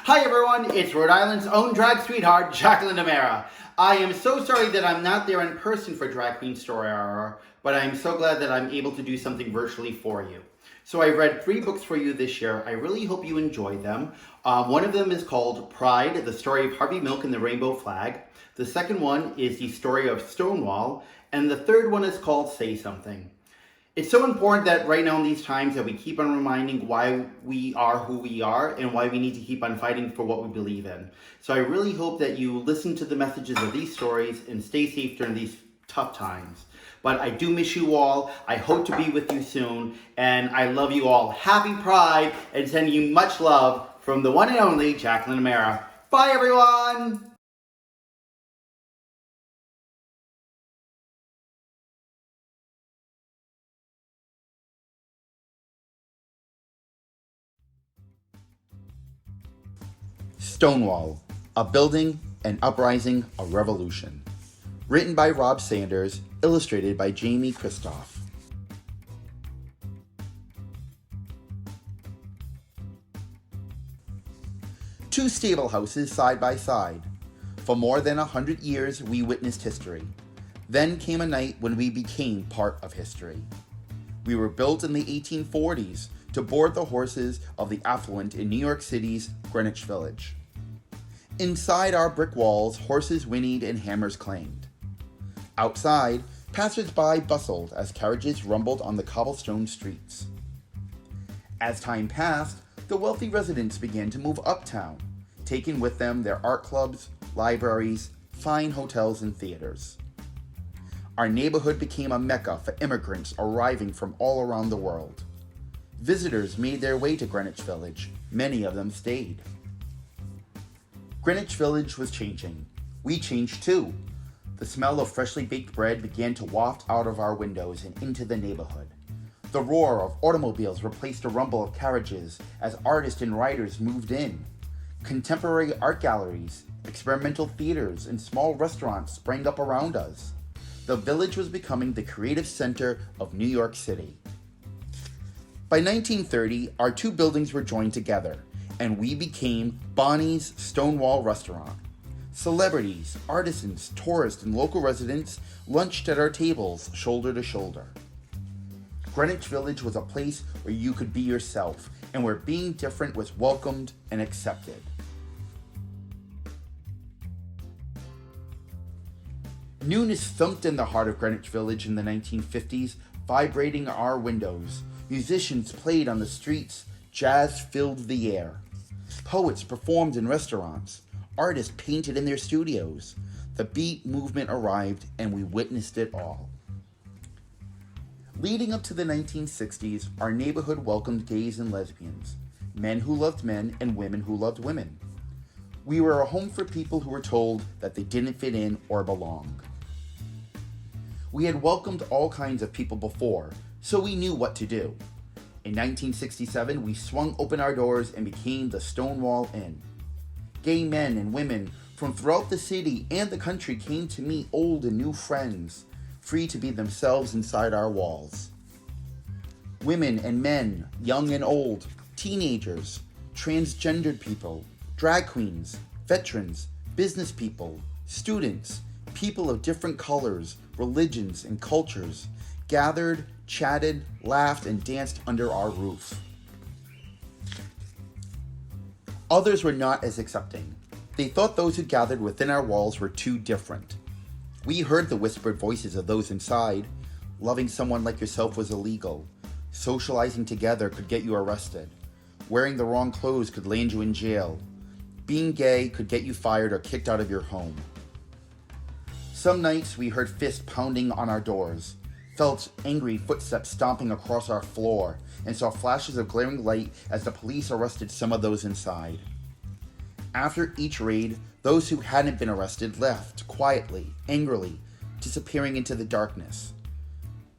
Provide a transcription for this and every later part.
Hi everyone, it's Rhode Island's own drag sweetheart, Jacqueline DiMera. I am so sorry that I'm not there in person for Drag Queen Story Hour, but I'm so glad that I'm able to do something virtually for you. So I read 3 books for you this year. I really hope you enjoyed them. One of them is called Pride, the story of Harvey Milk and the Rainbow Flag. The second one is the story of Stonewall. And the third one is called Say Something. It's so important that right now in these times that we keep on reminding why we are who we are and why we need to keep on fighting for what we believe in. So I really hope that you listen to the messages of these stories and stay safe during these tough times. But I do miss you all. I hope to be with you soon. And I love you all. Happy Pride and sending you much love from the one and only Jacqueline DiMera. Bye everyone! Stonewall, a building, an uprising, a revolution. Written by Rob Sanders, illustrated by Jamie Kristoff. Two stable houses side by side. For more than 100 years, we witnessed history. Then came a night when we became part of history. We were built in the 1840s to board the horses of the affluent in New York City's Greenwich Village. Inside our brick walls, horses whinnied and hammers clanged. Outside, passers-by bustled as carriages rumbled on the cobblestone streets. As time passed, the wealthy residents began to move uptown, taking with them their art clubs, libraries, fine hotels, and theaters. Our neighborhood became a mecca for immigrants arriving from all around the world. Visitors made their way to Greenwich Village. Many of them stayed. Greenwich Village was changing. We changed too. The smell of freshly baked bread began to waft out of our windows and into the neighborhood. The roar of automobiles replaced a rumble of carriages as artists and writers moved in. Contemporary art galleries, experimental theaters, and small restaurants sprang up around us. The village was becoming the creative center of New York City. By 1930, our 2 buildings were joined together, and we became Bonnie's Stonewall Restaurant. Celebrities, artisans, tourists, and local residents lunched at our tables, shoulder to shoulder. Greenwich Village was a place where you could be yourself, and where being different was welcomed and accepted. Newness thumped in the heart of Greenwich Village in the 1950s, vibrating our windows. Musicians played on the streets, jazz filled the air. Poets performed in restaurants. Artists painted in their studios. The beat movement arrived, and we witnessed it all. Leading up to the 1960s, our neighborhood welcomed gays and lesbians, men who loved men and women who loved women. We were a home for people who were told that they didn't fit in or belong. We had welcomed all kinds of people before, so we knew what to do. In 1967, we swung open our doors and became the Stonewall Inn. Gay men and women from throughout the city and the country came to meet old and new friends, free to be themselves inside our walls. Women and men, young and old, teenagers, transgendered people, drag queens, veterans, business people, students, people of different colors, religions, and cultures, gathered, chatted, laughed, and danced under our roof. Others were not as accepting. They thought those who gathered within our walls were too different. We heard the whispered voices of those inside. Loving someone like yourself was illegal. Socializing together could get you arrested. Wearing the wrong clothes could land you in jail. Being gay could get you fired or kicked out of your home. Some nights we heard fists pounding on our doors, felt angry footsteps stomping across our floor, and saw flashes of glaring light as the police arrested some of those inside. After each raid, those who hadn't been arrested left, quietly, angrily, disappearing into the darkness.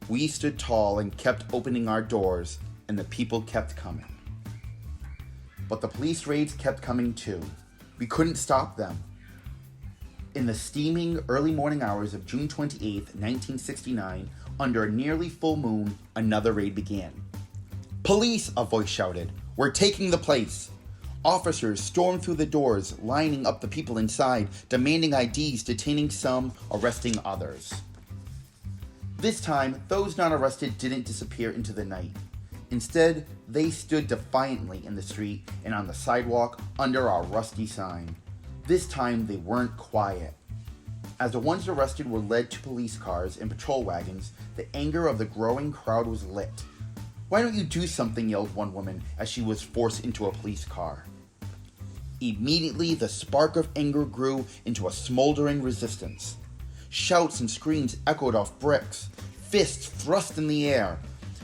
We stood tall and kept opening our doors, and the people kept coming. But the police raids kept coming too. We couldn't stop them. In the steaming early morning hours of June 28, 1969, under a nearly full moon, another raid began. "Police!" a voice shouted. "We're taking the place!" Officers stormed through the doors, lining up the people inside, demanding IDs, detaining some, arresting others. This time, those not arrested didn't disappear into the night. Instead, they stood defiantly in the street and on the sidewalk under our rusty sign. This time, they weren't quiet. As the ones arrested were led to police cars and patrol wagons, the anger of the growing crowd was lit. "Why don't you do something?" yelled one woman as she was forced into a police car. Immediately, the spark of anger grew into a smoldering resistance. Shouts and screams echoed off bricks, fists thrust in the air.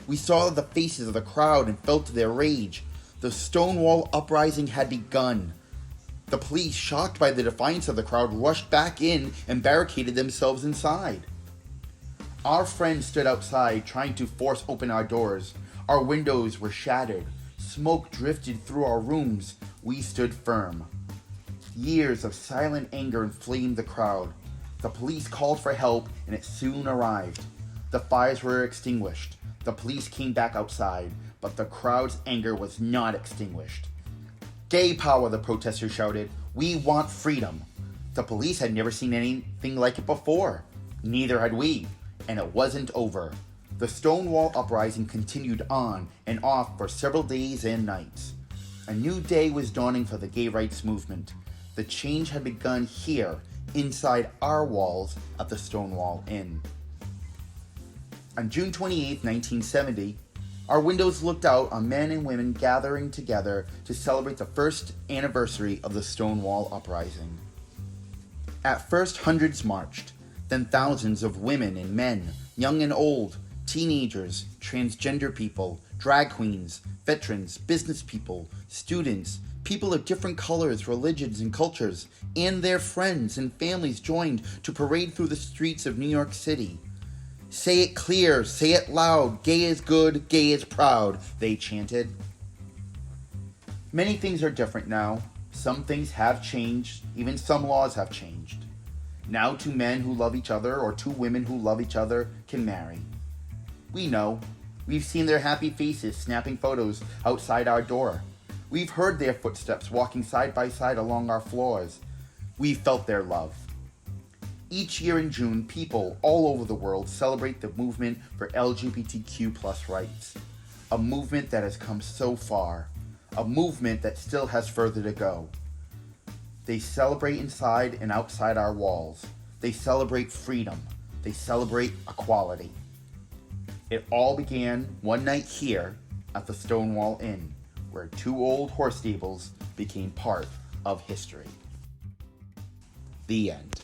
We saw the faces of the crowd and felt their rage. The Stonewall uprising had begun. The police, shocked by the defiance of the crowd, rushed back in and barricaded themselves inside. Our friends stood outside, trying to force open our doors. Our windows were shattered. Smoke drifted through our rooms. We stood firm. Years of silent anger inflamed the crowd. The police called for help, and it soon arrived. The fires were extinguished. The police came back outside, but the crowd's anger was not extinguished. "Gay power," the protesters shouted. "We want freedom." The police had never seen anything like it before. Neither had we, and it wasn't over. The Stonewall uprising continued on and off for several days and nights. A new day was dawning for the gay rights movement. The change had begun here, inside our walls at the Stonewall Inn. On June 28, 1970, our windows looked out on men and women gathering together to celebrate the first anniversary of the Stonewall uprising. At first, hundreds marched, then thousands of women and men, young and old, teenagers, transgender people, drag queens, veterans, business people, students, people of different colors, religions, and cultures, and their friends and families joined to parade through the streets of New York City. "Say it clear, say it loud, gay is good, gay is proud," they chanted. Many things are different now. Some things have changed, even some laws have changed. Now 2 men who love each other or 2 women who love each other can marry. We know. We've seen their happy faces snapping photos outside our door. We've heard their footsteps walking side by side along our floors. We've felt their love. Each year in June, people all over the world celebrate the movement for LGBTQ+ rights. A movement that has come so far. A movement that still has further to go. They celebrate inside and outside our walls. They celebrate freedom. They celebrate equality. It all began one night here at the Stonewall Inn, where 2 old horse stables became part of history. The end.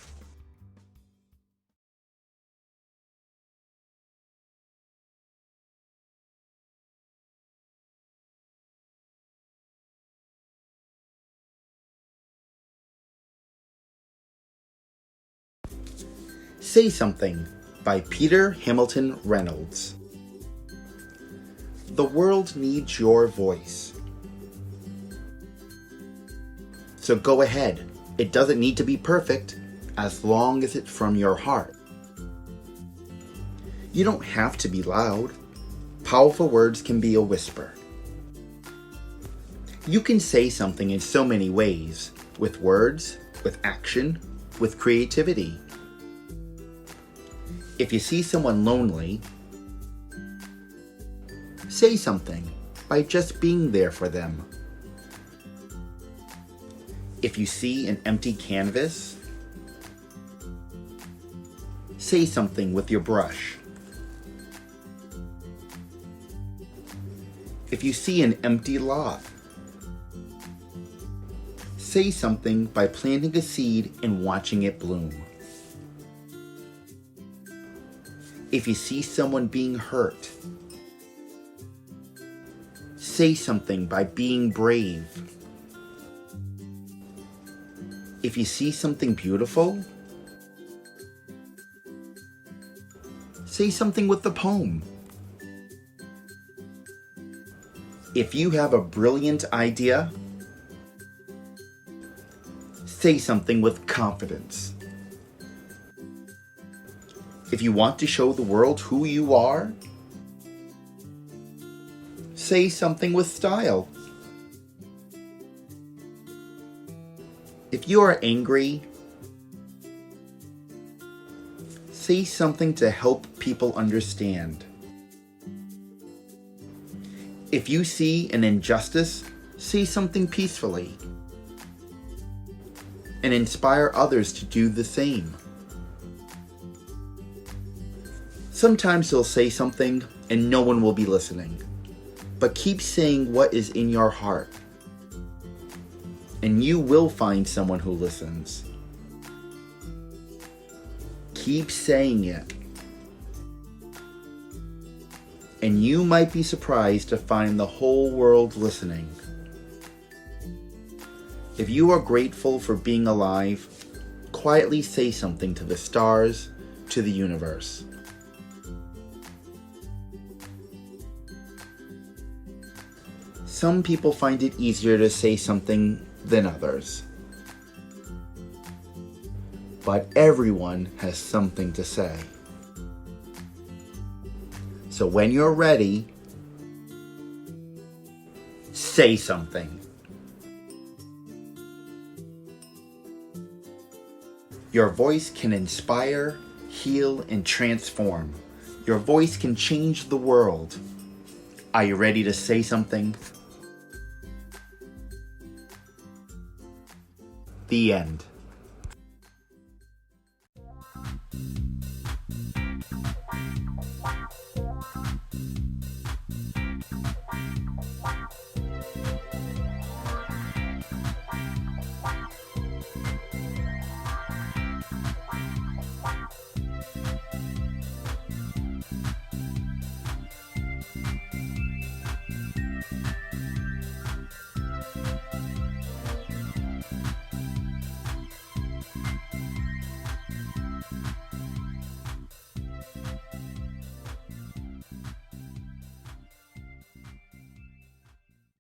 Say Something by Peter Hamilton Reynolds. The world needs your voice. So go ahead. It doesn't need to be perfect, as long as it's from your heart. You don't have to be loud. Powerful words can be a whisper. You can say something in so many ways, with words, with action, with creativity. If you see someone lonely, say something by just being there for them. If you see an empty canvas, say something with your brush. If you see an empty lot, say something by planting a seed and watching it bloom. If you see someone being hurt, say something by being brave. If you see something beautiful, say something with the poem. If you have a brilliant idea, say something with confidence. If you want to show the world who you are, say something with style. If you are angry, say something to help people understand. If you see an injustice, say something peacefully and inspire others to do the same. Sometimes you'll say something and no one will be listening, but keep saying what is in your heart, and you will find someone who listens. Keep saying it, and you might be surprised to find the whole world listening. If you are grateful for being alive, quietly say something to the stars, to the universe. Some people find it easier to say something than others, but everyone has something to say. So when you're ready, say something. Your voice can inspire, heal, and transform. Your voice can change the world. Are you ready to say something? The end.